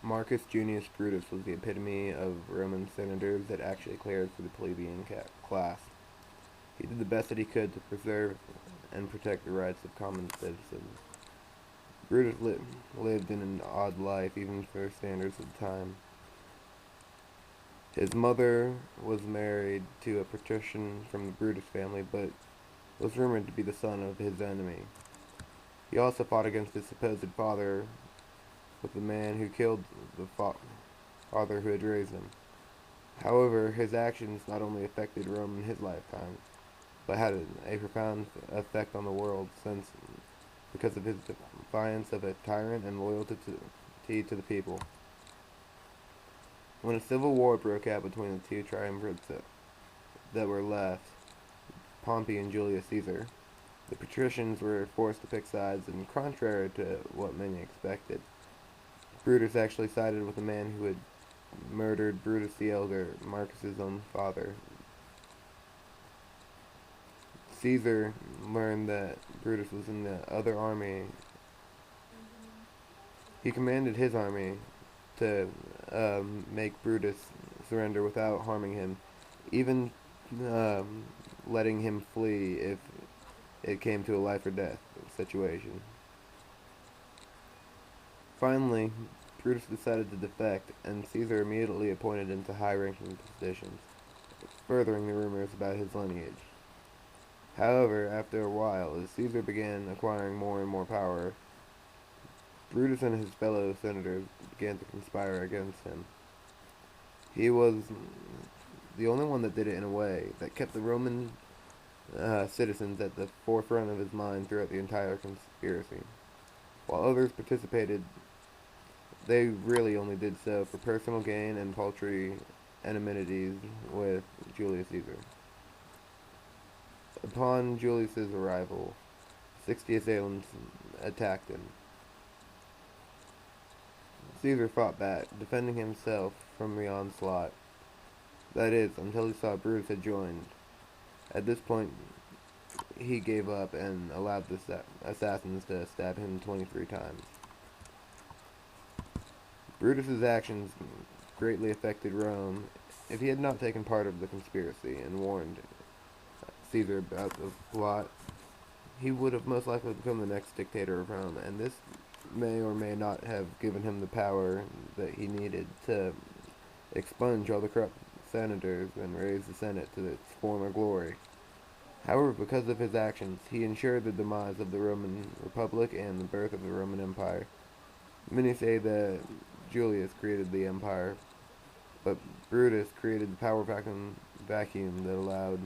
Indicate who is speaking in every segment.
Speaker 1: Marcus Junius Brutus was the epitome of Roman senators that actually cared for the plebeian class. He did the best that he could to preserve and protect the rights of common citizens. Brutus lived in an odd life, even for standards of the time. His mother was married to a patrician from the Brutus family, but was rumored to be the son of his enemy. He also fought against his supposed father with the man who killed the father who had raised him. However, his actions not only affected Rome in his lifetime, but had a profound effect on the world, since because of his defiance of a tyrant and loyalty to the people. When a civil war broke out between the two triumvirates that were left, Pompey and Julius Caesar, the patricians were forced to pick sides, and contrary to what many expected, Brutus actually sided with the man who had murdered Brutus the Elder, Marcus's own father. Caesar learned that Brutus was in the other army. He commanded his army to make Brutus surrender without harming him, even letting him flee if it came to a life or death situation. Finally, Brutus decided to defect, and Caesar immediately appointed him to high-ranking positions, furthering the rumors about his lineage. However, after a while, as Caesar began acquiring more and more power, Brutus and his fellow senators began to conspire against him. He was the only one that did it in a way that kept the Roman citizens at the forefront of his mind throughout the entire conspiracy. While others participated, they really only did so for personal gain and paltry enmities with Julius Caesar. Upon Julius's arrival, 60 assailants attacked him. Caesar fought back, defending himself from the onslaught. That is, until he saw Brutus had joined. At this point, he gave up and allowed the assassins to stab him 23 times. Brutus's actions greatly affected Rome. If he had not taken part of the conspiracy and warned Caesar about the plot, he would have most likely become the next dictator of Rome, and this may or may not have given him the power that he needed to expunge all the corrupt senators and raise the Senate to its former glory. However, because of his actions, he ensured the demise of the Roman Republic and the birth of the Roman Empire. Many say that Julius created the empire, but Brutus created the power vacuum that allowed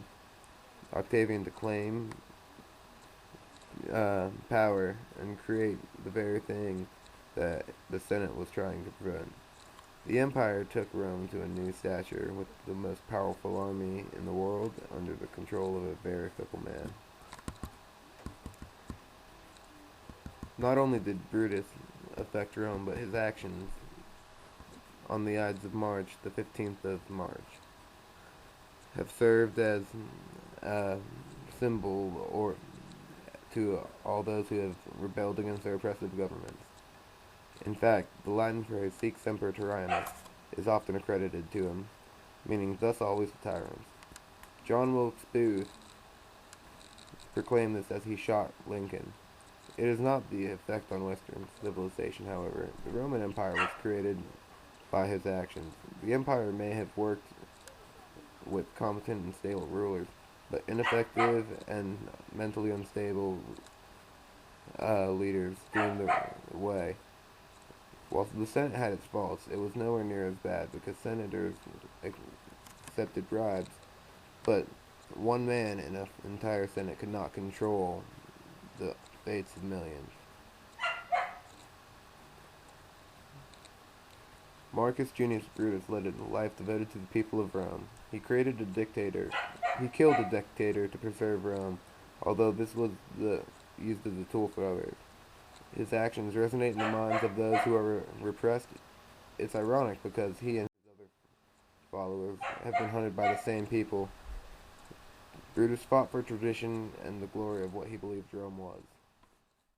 Speaker 1: Octavian to claim power and create the very thing that the Senate was trying to prevent. The empire took Rome to a new stature with the most powerful army in the world under the control of a very fickle man. Not only did Brutus affect Rome, but his actions on the Ides of March, the 15th of March, have served as a symbol or to all those who have rebelled against their oppressive governments. In fact, the Latin phrase "sic semper tyrannis" is often accredited to him, meaning "thus always the tyrant." John Wilkes Booth proclaimed this as he shot Lincoln. It is not the effect on Western civilization, however. The Roman Empire was created by his actions. The empire may have worked with competent and stable rulers, but ineffective and mentally unstable leaders steered the way. While the Senate had its faults, it was nowhere near as bad because senators accepted bribes, but one man in an entire Senate could not control the fates of millions. Marcus Junius Brutus led a life devoted to the people of Rome. He created a dictator. He killed a dictator to preserve Rome, although this was used as a tool for others. His actions resonate in the minds of those who are repressed. It's ironic because he and his other followers have been hunted by the same people. Brutus fought for tradition and the glory of what he believed Rome was.